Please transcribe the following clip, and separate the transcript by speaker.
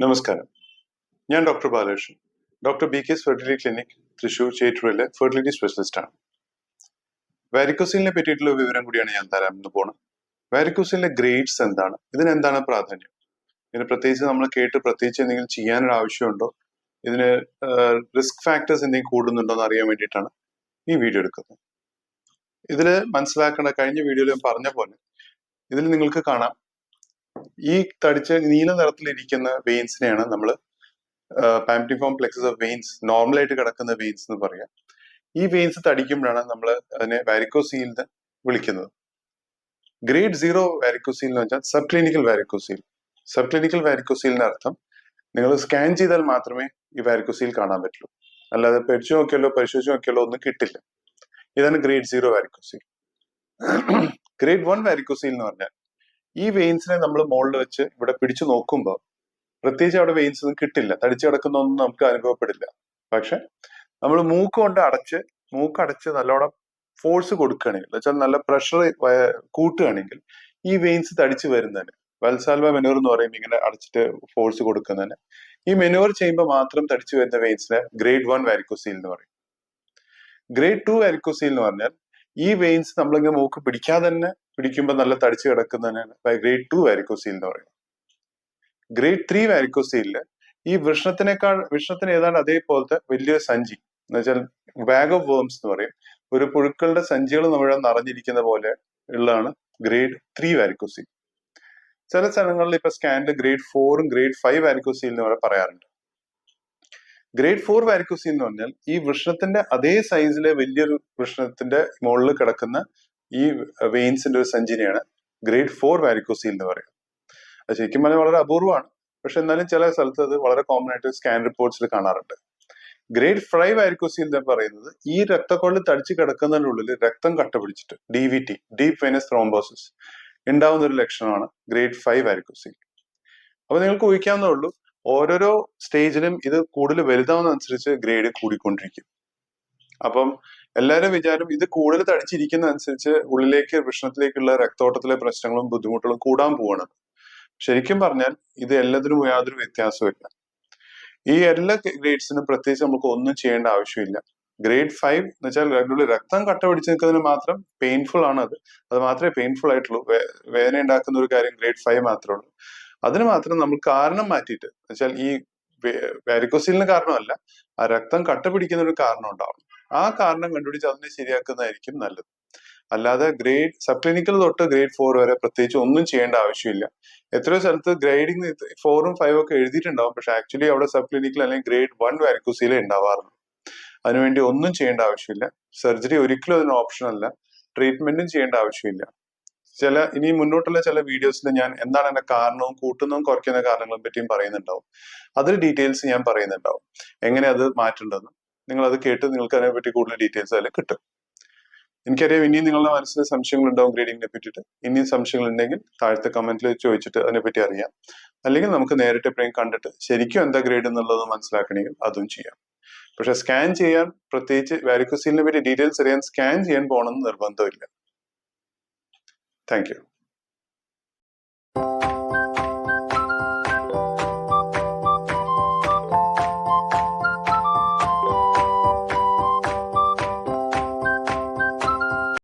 Speaker 1: നമസ്കാരം. ഞാൻ doctor Balakrishnan. Doctor B K fertility clinic Thrissur ചേറ്റൂരിലെ ഫെർട്ടിലിറ്റി സ്പെഷ്യലിസ്റ്റ് ആണ്. വാരിക്കോസിലിനെ പറ്റിയിട്ടുള്ള വിവരം കൂടിയാണ് ഞാൻ തരാമെന്ന് പോണത്. വാരിക്കോസിലിന്റെ ഗ്രേഡ്സ് എന്താണ്, ഇതിനെന്താണ് പ്രാധാന്യം, ഇതിന് പ്രത്യേകിച്ച് നമ്മൾ പ്രത്യേകിച്ച് എന്തെങ്കിലും ചെയ്യാനൊരു ആവശ്യമുണ്ടോ, ഇതിന് റിസ്ക് ഫാക്ടേഴ്സ് എന്തെങ്കിലും കൂടുന്നുണ്ടോ എന്ന് അറിയാൻ വേണ്ടിയിട്ടാണ് ഈ വീഡിയോ എടുക്കുന്നത്. ഇതിൽ മനസ്സിലാക്കേണ്ട, കഴിഞ്ഞ വീഡിയോയിൽ ഞാൻ പറഞ്ഞ പോലെ ഇതിൽ നിങ്ങൾക്ക് കാണാം, ഈ തടിച്ച നീല നിറത്തിലിരിക്കുന്ന വെയിൻസിനെയാണ് നമ്മൾ പാംപ്റ്റിഫോം പ്ലെക്സസ് ഓഫ് വെയിൻസ്, നോർമലായിട്ട് കിടക്കുന്ന വെയിൻസ് എന്ന് പറയാം. ഈ വെയിൻസ് തടിക്കുമ്പോഴാണ് നമ്മൾ അതിനെ വാരിക്കോസീൽ എന്ന് വിളിക്കുന്നത്. ഗ്രേഡ് 0 വാരിക്കോസീൽ എന്ന് വെച്ചാൽ സബ് ക്ലിനിക്കൽ വാരിക്കോസീൽ. സബ് ക്ലിനിക്കൽ വാരിക്കോസീലിന്റെ അർത്ഥം നിങ്ങൾ സ്കാൻ ചെയ്താൽ മാത്രമേ ഈ വാരിക്കോസീൽ കാണാൻ പറ്റുള്ളൂ, അല്ലാതെ പരിശോധിച്ചു നോക്കിയാലോ ഒന്നും കിട്ടില്ല. ഇതാണ് ഗ്രേഡ് 0 വാരിക്കോസീൽ. ഗ്രേഡ് 1 വാരിക്കോസീൽ എന്ന് പറഞ്ഞാൽ ഈ വെയിൻസിനെ നമ്മൾ മുകളിൽ വെച്ച് ഇവിടെ പിടിച്ചു നോക്കുമ്പോൾ പ്രത്യേകിച്ച് അവിടെ വെയിൻസ് ഒന്നും കിട്ടില്ല, തടിച്ചു കിടക്കുന്നൊന്നും നമുക്ക് അനുഭവപ്പെടില്ല. പക്ഷെ നമ്മൾ മൂക്കടച്ച് നല്ലോണം ഫോഴ്സ് കൊടുക്കുകയാണെങ്കിൽ, വെച്ചാൽ നല്ല പ്രഷർ കൂട്ടുകയാണെങ്കിൽ ഈ വെയിൻസ് തടിച്ചു വരുന്നതിന് വൽസാൽവ മെനൂർ എന്ന് പറയും. ഇങ്ങനെ അടച്ചിട്ട് ഫോഴ്സ് കൊടുക്കുന്നതിന് ഈ മെനൂർ ചെയ്യുമ്പോൾ മാത്രം തടിച്ചു വരുന്ന വെയിൻസിനെ ഗ്രേഡ് 1 വാരിക്കോസീൽ എന്ന് പറയും. ഗ്രേഡ് 2 വാരിക്കോസീൽ എന്ന് പറഞ്ഞാൽ ഈ വെയിൻസ് നമ്മളിങ്ങനെ മൂക്ക് പിടിക്കാതെ തന്നെ പിടിക്കുമ്പോൾ നല്ല തടിച്ചു കിടക്കുന്നതിനാണ് ഗ്രേഡ് 2 വാരിക്കോസീൽ എന്ന് പറയുന്നത്. ഗ്രേഡ് 3 വാരിക്കോസീലില് ഈ വൃഷണത്തിന് ഏതാണ്ട് അതേപോലത്തെ വലിയൊരു സഞ്ചി, എന്ന് വെച്ചാൽ ബാഗ് ഓഫ് വേംസ് എന്ന് പറയും, ഒരു പുഴുക്കളുടെ സഞ്ചികൾ നമ്മുടെ നിറഞ്ഞിരിക്കുന്ന പോലെ ഉള്ളതാണ് ഗ്രേഡ് 3 വാരിക്കോസീൽ. ചില സ്ഥലങ്ങളിൽ ഇപ്പൊ സ്കാനിൽ ഗ്രേഡ് 4ഉം ഗ്രേഡ് 5 വാരിക്കോസീൽ എന്ന് പറയാറുണ്ട്. ഗ്രേഡ് 4 വാരിക്കോസീൽ എന്ന് പറഞ്ഞാൽ ഈ വൃഷണത്തിന്റെ അതേ സൈസിലെ വലിയൊരു വൃഷണത്തിന്റെ മുകളിൽ കിടക്കുന്ന ഈ വെയിൻസിന്റെ ഒരു സഞ്ചിനെയാണ് ഗ്രേഡ് 4 വാരിക്കോസീൽ എന്ന് പറയുന്നത്. അത് ശരിക്കും പറഞ്ഞാൽ വളരെ അപൂർവമാണ്, പക്ഷെ എന്നാലും ചില സ്ഥലത്ത് അത് വളരെ കോമൺ ആയിട്ട് സ്കാൻ റിപ്പോർട്ട്സിൽ കാണാറുണ്ട്. ഗ്രേഡ് 5 വാരിക്കോസീൽ എന്ന് പറയുന്നത് ഈ രക്തക്കൊള്ളിൽ തടിച്ചു കിടക്കുന്നതിനുള്ളിൽ രക്തം കട്ട പിടിച്ചിട്ട് DVT, ഡീപ് വെനസ് ത്രോംബോസിസ് ഉണ്ടാവുന്ന ഒരു ലക്ഷണമാണ് ഗ്രേഡ് 5 വാരിക്കോസീൽ. അപ്പൊ നിങ്ങൾക്ക് ഊഹിക്കാവുന്നേ ഉള്ളൂ, ഓരോരോ സ്റ്റേജിലും ഇത് കൂടുതൽ വലുതാവുന്നതനുസരിച്ച് ഗ്രേഡ് കൂടിക്കൊണ്ടിരിക്കും. അപ്പം എല്ലാവരും വിചാരം ഇത് കൂടുതൽ തടിച്ചിരിക്കുന്ന അനുസരിച്ച് ഉള്ളിലേക്ക് വൃഷണത്തിലേക്കുള്ള രക്തോട്ടത്തിലെ പ്രശ്നങ്ങളും ബുദ്ധിമുട്ടുകളും കൂടാൻ പോവാണ്. ശരിക്കും പറഞ്ഞാൽ ഇത് എല്ലാത്തിനും യാതൊരു വ്യത്യാസമില്ല. ഈ എല്ലാ ഗ്രേഡ്സിനും പ്രത്യേകിച്ച് നമുക്ക് ഒന്നും ചെയ്യേണ്ട ആവശ്യമില്ല. ഗ്രേഡ് 5 എന്ന് വെച്ചാൽ രക്തം കട്ട പിടിച്ച് നിൽക്കുന്നതിന് മാത്രം പെയിൻഫുൾ ആണ്. അത് മാത്രമേ പെയിൻഫുൾ ആയിട്ടുള്ളൂ. വേദന ഉണ്ടാക്കുന്ന ഒരു കാര്യം ഗ്രേഡ് 5 മാത്രമേ ഉള്ളൂ. അതിന് മാത്രം നമ്മൾ കാരണം മാറ്റിയിട്ട്, വെച്ചാൽ ഈ വാരിക്കോസീലിന് കാരണമല്ല, ആ രക്തം കട്ട പിടിക്കുന്ന ഒരു കാരണം ഉണ്ടാവും. ആ കാരണം കണ്ടുപിടിച്ച് അതിനെ ശരിയാക്കുന്നതായിരിക്കും നല്ലത്. അല്ലാതെ സബ് ക്ലിനിക്കൽ തൊട്ട് ഗ്രേഡ് 4 വരെ പ്രത്യേകിച്ച് ഒന്നും ചെയ്യേണ്ട ആവശ്യമില്ല. എത്രയോ സ്ഥലത്ത് ഗ്രേഡിങ് 4ഉം 5ഉം ഒക്കെ എഴുതിയിട്ടുണ്ടാവും, പക്ഷെ ആക്ച്വലി അവിടെ സബ് ക്ലിനിക്കൽ അല്ലെങ്കിൽ ഗ്രേഡ് 1 വാരിക്കോസീലേ ഉണ്ടാവാറുള്ളൂ. അതിനുവേണ്ടി ഒന്നും ചെയ്യേണ്ട ആവശ്യമില്ല. സർജറി ഒരിക്കലും അതിന് ഓപ്ഷൻ അല്ല. ട്രീറ്റ്മെന്റും ചെയ്യേണ്ട ആവശ്യമില്ല. ഇനി മുന്നോട്ടുള്ള ചില വീഡിയോസിൽ ഞാൻ എന്താണ് എന്റെ കാരണവും കൂട്ടുന്നതും കുറയ്ക്കുന്ന കാരണങ്ങളെ പറ്റിയും പറയുന്നുണ്ടാവും. അതിൽ ഡീറ്റെയിൽസ് ഞാൻ പറയുന്നുണ്ടാവും, എങ്ങനെ അത് മാറ്റേണ്ടതെന്ന്. നിങ്ങൾ അത് കേട്ട് നിങ്ങൾക്ക് അതിനെപ്പറ്റി കൂടുതൽ ഡീറ്റെയിൽസ് അതിൽ കിട്ടും. എനിക്കറിയാം ഇനിയും നിങ്ങളുടെ മനസ്സിൽ സംശയങ്ങൾ ഉണ്ടാവും ഗ്രേഡിങ്ങിനെ പറ്റിയിട്ട്. ഇനിയും സംശയങ്ങൾ ഉണ്ടെങ്കിൽ താഴത്തെ കമന്റിൽ ചോദിച്ചിട്ട് അതിനെപ്പറ്റി അറിയാം. അല്ലെങ്കിൽ നമുക്ക് നേരിട്ട് എപ്പോഴും കണ്ടിട്ട് ശരിക്കും എന്താ ഗ്രേഡ് എന്നുള്ളത് മനസ്സിലാക്കണമെങ്കിൽ അതും ചെയ്യാം. പക്ഷെ സ്കാൻ ചെയ്യാൻ, പ്രത്യേകിച്ച് വാരിക്കോസീലിനെ പറ്റി ഡീറ്റെയിൽസ് അറിയാൻ സ്കാൻ ചെയ്യാൻ പോകണമെന്ന് നിർബന്ധമില്ല. Thank you.